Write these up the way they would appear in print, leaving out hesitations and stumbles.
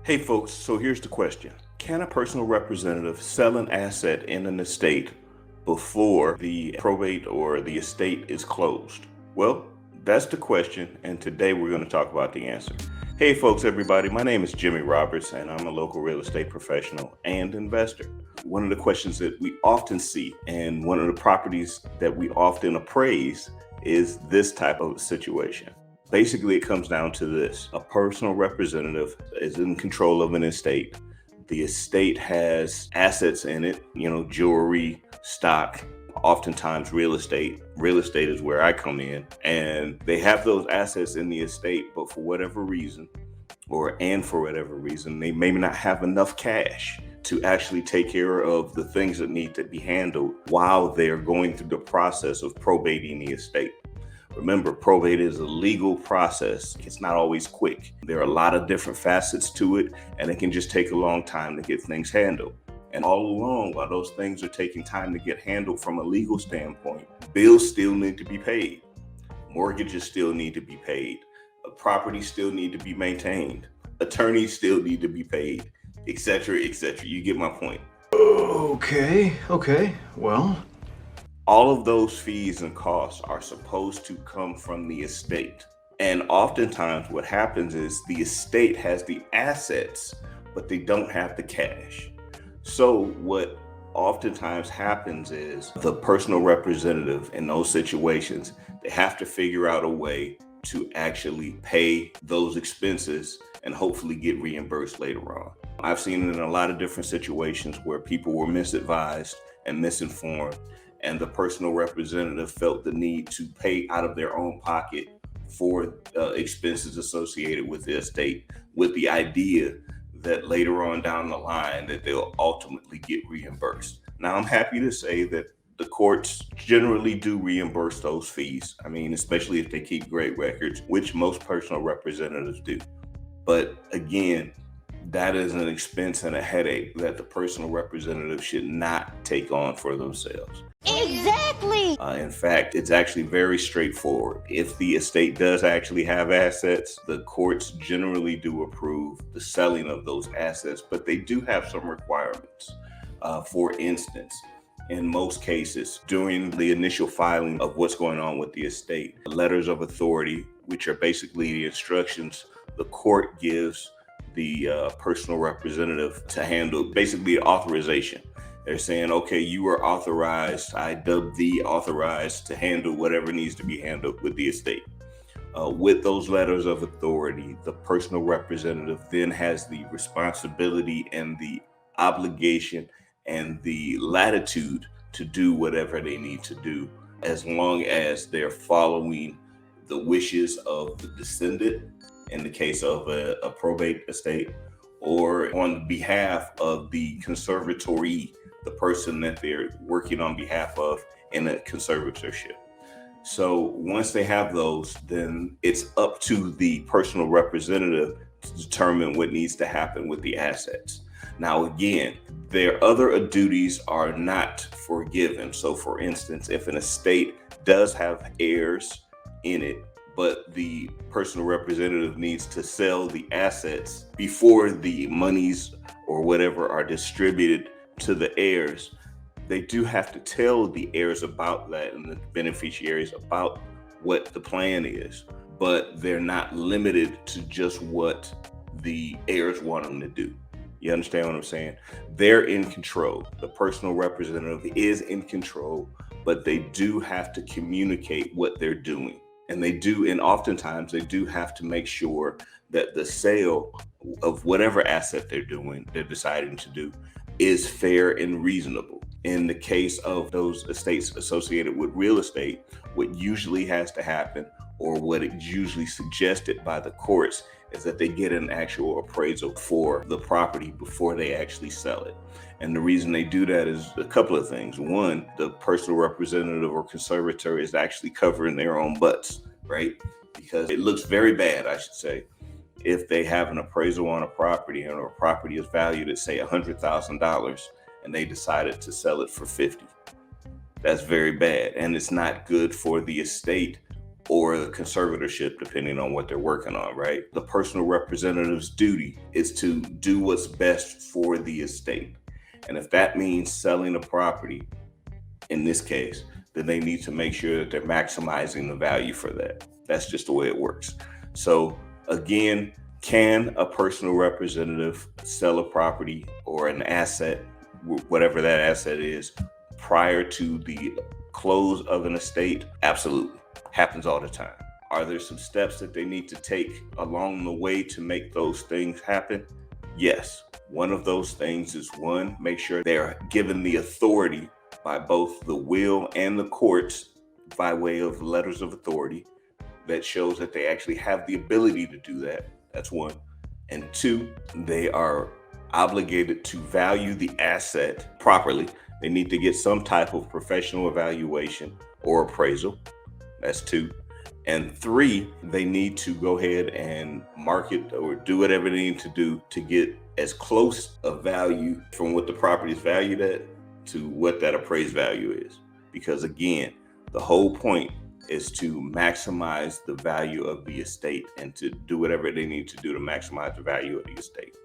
Hey folks, so here's the question. Can a personal representative sell an asset in an estate before the probate or the estate is closed? Well, that's the question, and today we're going to talk about the answer. Hey folks, everybody, my name is Jimmy Roberts, and I'm a local real estate professional and investor. One of the questions that we often see, and one of the properties that we often appraise, is this type of situation. Basically, it comes down to this. A personal representative is in control of an estate. The estate has assets in it, jewelry, stock, oftentimes real estate. Real estate is where I come in. And they have those assets in the estate, but for whatever reason, they maybe not have enough cash to actually take care of the things that need to be handled while they're going through the process of probating the estate. Remember, probate is a legal process. It's not always quick. There are a lot of different facets to it, and it can just take a long time to get things handled. And all along, while those things are taking time to get handled from a legal standpoint, bills still need to be paid. Mortgages still need to be paid. Properties still need to be maintained. Attorneys still need to be paid, etc., etc. You get my point. Okay. Well, All of those fees and costs are supposed to come from the estate. And oftentimes what happens is the estate has the assets, but they don't have the cash. So what oftentimes happens is the personal representative in those situations, they have to figure out a way to actually pay those expenses and hopefully get reimbursed later on. I've seen it in a lot of different situations where people were misadvised and misinformed, and the personal representative felt the need to pay out of their own pocket for expenses associated with the estate, with the idea that later on down the line that they'll ultimately get reimbursed. Now, I'm happy to say that the courts generally do reimburse those fees. I mean, especially if they keep great records, which most personal representatives do. But again, that is an expense and a headache that the personal representative should not take on for themselves. Exactly. In fact, it's actually very straightforward. If the estate does actually have assets, the courts generally do approve the selling of those assets, but they do have some requirements. For instance, in most cases, during the initial filing of what's going on with the estate, letters of authority, which are basically the instructions the court gives the personal representative to handle, basically authorization. They're saying, okay, you are authorized, I dub thee authorized to handle whatever needs to be handled with the estate. With those letters of authority, the personal representative then has the responsibility and the obligation and the latitude to do whatever they need to do, as long as they're following the wishes of the descendant in the case of a probate estate, or on behalf of the conservatory, the person that they're working on behalf of in a conservatorship. So once they have those, then it's up to the personal representative to determine what needs to happen with the assets. Now, again, their other duties are not forgiven. So for instance, if an estate does have heirs in it, but the personal representative needs to sell the assets before the monies or whatever are distributed to the heirs, they do have to tell the heirs about that and the beneficiaries about what the plan is, but they're not limited to just what the heirs want them to do. You understand what I'm saying? They're in control. The personal representative is in control, but they do have to communicate what they're doing. And oftentimes they do have to make sure that the sale of whatever asset they're deciding to do is fair and reasonable. In the case of those estates associated with real estate, what usually has to happen, or what is usually suggested by the courts, is that they get an actual appraisal for the property before they actually sell it. And the reason they do that is a couple of things. One, the personal representative or conservator is actually covering their own butts, right? Because it looks very bad, I should say, if they have an appraisal on a property and a property is valued at, say, $100,000 and they decided to sell it for 50. That's very bad. And it's not good for the estate or the conservatorship, depending on what they're working on, right? The personal representative's duty is to do what's best for the estate. And if that means selling a property, in this case, then they need to make sure that they're maximizing the value for that. That's just the way it works. So again, can a personal representative sell a property or an asset, whatever that asset is, prior to the close of an estate? Absolutely. Happens all the time. Are there some steps that they need to take along the way to make those things happen? Yes. One of those things is, one, make sure they're given the authority by both the will and the courts by way of letters of authority that shows that they actually have the ability to do that. That's one. And two, they are obligated to value the asset properly. They need to get some type of professional evaluation or appraisal. That's two. And three, they need to go ahead and market or do whatever they need to do to get as close a value from what the property is valued at to what that appraised value is. Because again, the whole point is to maximize the value of the estate and to do whatever they need to do to maximize the value of the estate.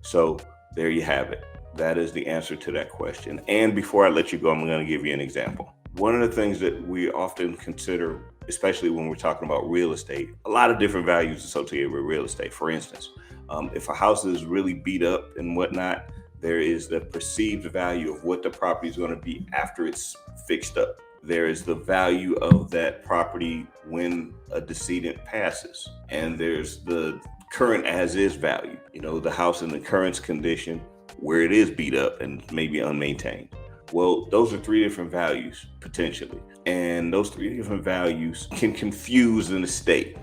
So there you have it. That is the answer to that question. And before I let you go, I'm going to give you an example. One of the things that we often consider, especially when we're talking about real estate, a lot of different values associated with real estate. For instance, if a house is really beat up and whatnot, there is the perceived value of what the property is going to be after it's fixed up. There is the value of that property when a decedent passes. And there's the current as is value, the house in the current condition where it is beat up and maybe unmaintained. Well, those are three different values potentially. And those three different values can confuse an estate.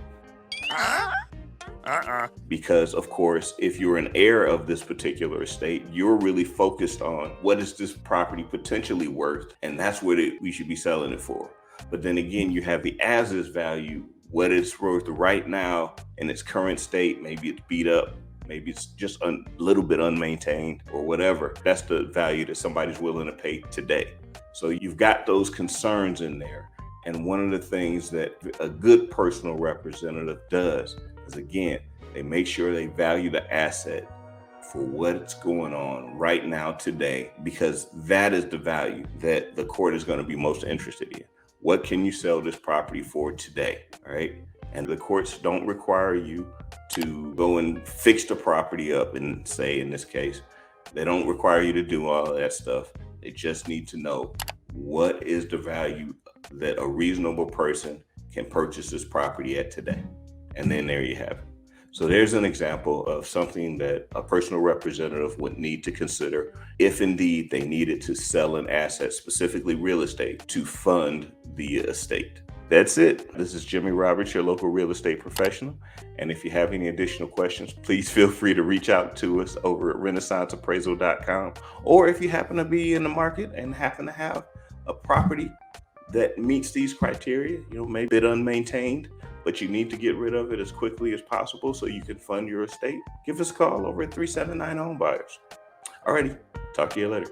Because of course, if you're an heir of this particular estate, you're really focused on what is this property potentially worth, and that's what we should be selling it for. But then again, you have the as is value, what it's worth right now in its current state. Maybe it's beat up, maybe it's just a little bit unmaintained or whatever. That's the value that somebody's willing to pay today. So you've got those concerns in there. And one of the things that a good personal representative does is, again, they make sure they value the asset for what's going on right now today, because that is the value that the court is going to be most interested in. What can you sell this property for today? All right. And the courts don't require you to go and fix the property up and say, in this case, they don't require you to do all of that stuff. They just need to know what is the value that a reasonable person can purchase this property at today. And then there you have it. So there's an example of something that a personal representative would need to consider if indeed they needed to sell an asset, specifically real estate, to fund the estate. That's it. This is Jimmy Roberts, your local real estate professional. And if you have any additional questions, please feel free to reach out to us over at renaissanceappraisal.com. Or if you happen to be in the market and happen to have a property that meets these criteria, maybe a bit unmaintained, but you need to get rid of it as quickly as possible so you can fund your estate, give us a call over at 379 Home Buyers. Alrighty, talk to you later.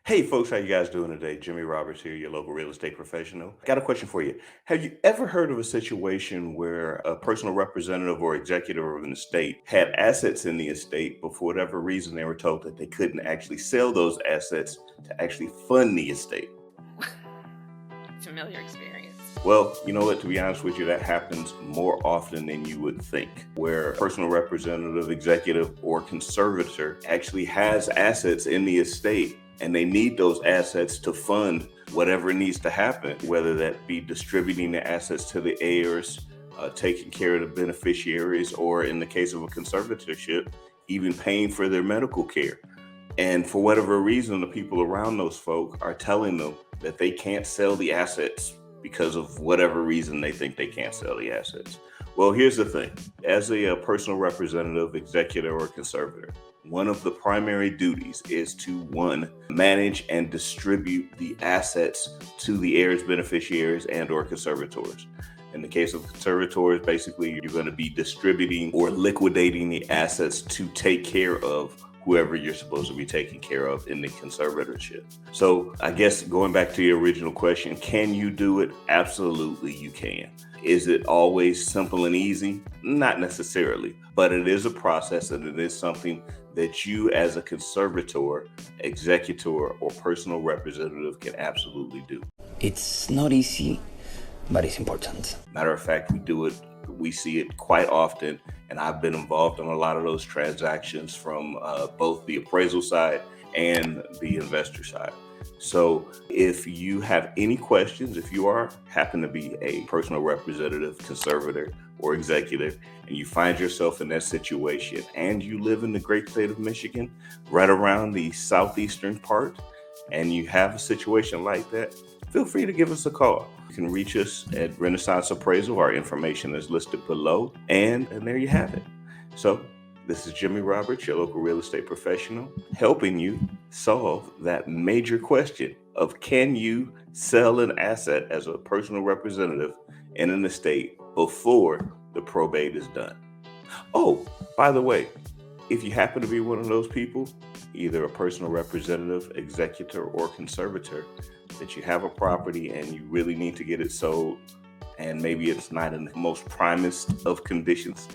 Hey folks, how you guys doing today? Jimmy Roberts here, your local real estate professional. Got a question for you. Have you ever heard of a situation where a personal representative or executive of an estate had assets in the estate, but for whatever reason they were told that they couldn't actually sell those assets to actually fund the estate? Familiar experience. Well, you know what? To be honest with you, that happens more often than you would think, where a personal representative, executive, or conservator actually has assets in the estate and they need those assets to fund whatever needs to happen, whether that be distributing the assets to the heirs, taking care of the beneficiaries, or in the case of a conservatorship, even paying for their medical care. And for whatever reason, the people around those folk are telling them that they can't sell the assets because of whatever reason they think they can't sell the assets. Well, here's the thing. As a personal representative, executor, or conservator, one of the primary duties is to, one, manage and distribute the assets to the heirs, beneficiaries, and or conservators. In the case of conservators, basically, you're going to be distributing or liquidating the assets to take care of whoever you're supposed to be taking care of in the conservatorship. So I guess going back to your original question, can you do it? Absolutely, you can. Is it always simple and easy? Not necessarily, but it is a process and it is something that you as a conservator, executor, or personal representative can absolutely do. It's not easy, but it's important. Matter of fact, we see it quite often, and I've been involved in a lot of those transactions from both the appraisal side and the investor side. So if you have any questions, if you happen to be a personal representative, conservator, or executive, and you find yourself in that situation and you live in the great state of Michigan, right around the southeastern part, and you have a situation like that, feel free to give us a call. You can reach us at Renaissance Appraisal. Our information is listed below, and there you have it. So this is Jimmy Roberts, your local real estate professional, helping you solve that major question of can you sell an asset as a personal representative in an estate before the probate is done. Oh, by the way, if you happen to be one of those people, either a personal representative, executor, or conservator, that you have a property and you really need to get it sold, and maybe it's not in the most primest of conditions.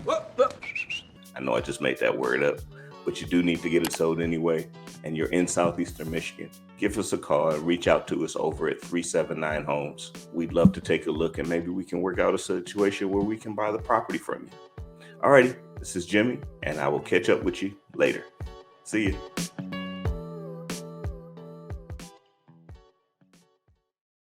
I know I just made that word up, but you do need to get it sold anyway, and you're in southeastern Michigan, give us a call and reach out to us over at 379 Homes. We'd love to take a look, and maybe we can work out a situation where we can buy the property from you. Alrighty, this is Jimmy, and I will catch up with you later. See you.